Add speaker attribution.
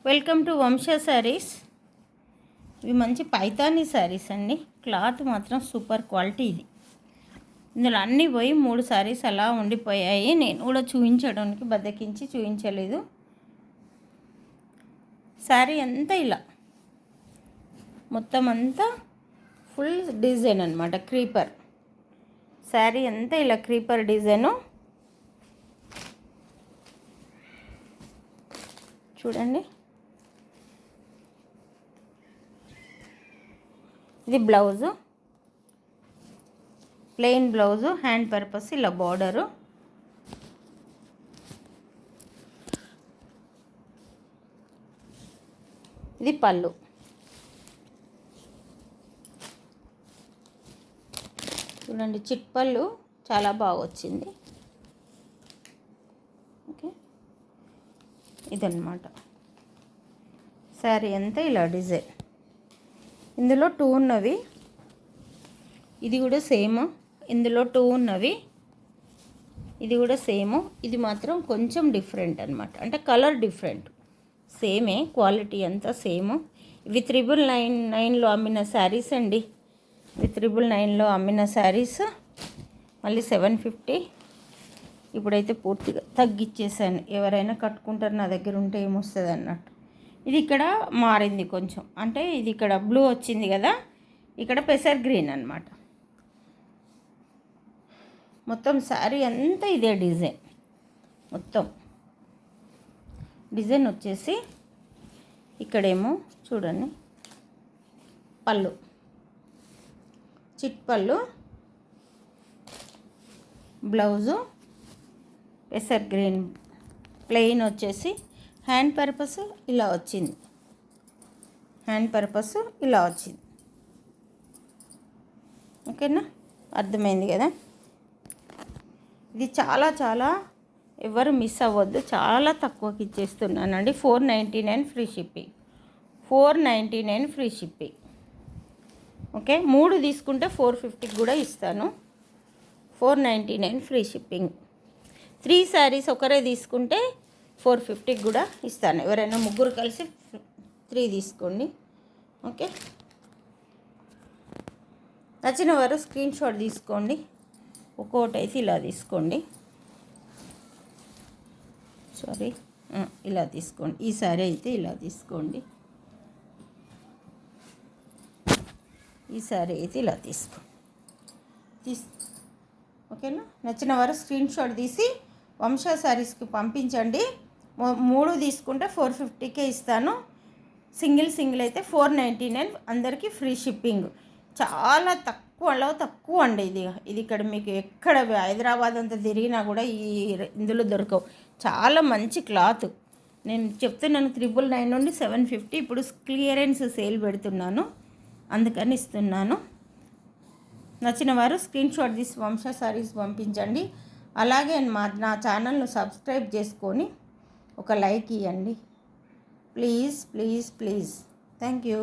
Speaker 1: Welcome to వంశ శారీస్. ఇవి మంచి పైతానీ శారీస్ అండి. క్లాత్ మాత్రం సూపర్ క్వాలిటీ. ఇది ఇందులో అన్నీ పోయి 3 శారీస్ అలా ఉండిపోయాయి. నేను కూడా చూపించడానికి బద్దకించి చూపించలేదు. శారీ అంతా ఇలా మొత్తం అంతా ఫుల్ డిజైన్ అనమాట. క్రీపర్ శారీ అంతా ఇలా క్రీపర్ డిజైను చూడండి. ఇది blouse, plain blouse, hand purpose ఇలా బార్డరు. ఇది పళ్ళు. చూడండి, చిట్ పళ్ళు చాలా బాగా వచ్చింది. ఓకే, ఇదన్నమాట శారీ అంతా ఇలా డిజైన్. ఇందులో 2 ఉన్నవి, ఇది కూడా సేమ్. ఇందులో 2 ఉన్నవి, ఇది కూడా సేమ్. ఇది మాత్రం కొంచెం డిఫరెంట్ అనమాట, అంటే కలర్ డిఫరెంట్. సేమే, క్వాలిటీ అంతా సేమ్. ఇవి 999లో అమ్మిన శారీస్ అండి. ఇవి 999లో అమ్మిన శారీస్. మళ్ళీ 750. ఇప్పుడైతే పూర్తిగా తగ్గిచ్చేసాను. ఎవరైనా కట్టుకుంటారు, నా దగ్గర ఉంటే ఏమొస్తుంది అన్నట్టు. ఇది ఇక్కడ మారింది కొంచెం, అంటే ఇది ఇక్కడ బ్లూ వచ్చింది కదా, ఇక్కడ పెసర్ గ్రీన్ అనమాట. మొత్తం శారీ అంతా ఇదే డిజైన్. మొత్తం డిజైన్ వచ్చేసి ఇక్కడేమో చూడండి, పళ్ళు, చిట్ పళ్ళు, బ్లౌజు పెసర్ గ్రీన్, ప్లెయిన్ వచ్చేసి హ్యాండ్ పర్పస్ ఇలా వచ్చింది. హ్యాండ్ పర్పస్ ఇలా వచ్చింది. ఓకేనా, అర్థమైంది కదా. ఇది చాలా చాలా ఎవరు మిస్ అవ్వద్దు. చాలా తక్కువకి ఇచ్చేస్తున్నానండి. 499 free shipping. 499 free shipping. Okay, 3 తీసుకుంటే 450 కూడా ఇస్తాను. 499 ఫ్రీ షిప్పింగ్. 3 శారీస్ ఒకరే తీసుకుంటే 450 కూడా ఇస్తాను. ఎవరైనా ముగ్గురు కలిసి 3 తీసుకోండి. ఓకే, నచ్చిన వారు స్క్రీన్ షాట్ తీసుకోండి. ఒక్కొక్కటి అయితే ఇలా తీసుకోండి. సారీ, ఇలా తీసుకోండి. ఈ శారీ అయితే ఇలా తీసుకోండి. ఈ శారీ అయితే ఇలా తీసుకోండి. ఓకేనా, నచ్చిన వారు స్క్రీన్ షాట్ తీసి వంశ శారీస్కి పంపించండి. 3 తీసుకుంటే 450కే ఇస్తాను. సింగిల్ అయితే 499. అందరికీ ఫ్రీ షిప్పింగ్. చాలా తక్కువ అండి. ఇది ఇక్కడ మీకు ఎక్కడ హైదరాబాద్ అంతా తిరిగినా కూడా ఇందులో దొరకవు. చాలా మంచి క్లాత్. నేను చెప్తున్నాను 999 నుండి 750. ఇప్పుడు క్లియరెన్స్ సేల్ పెడుతున్నాను, అందుకని ఇస్తున్నాను. నచ్చిన వారు స్క్రీన్ షాట్ తీసి వంశ శారీస్ పంపించండి. అలాగే నా ఛానల్ను సబ్స్క్రైబ్ చేసుకొని ఒక లైక్ ఇవ్వండి. ప్లీజ్. Thank you.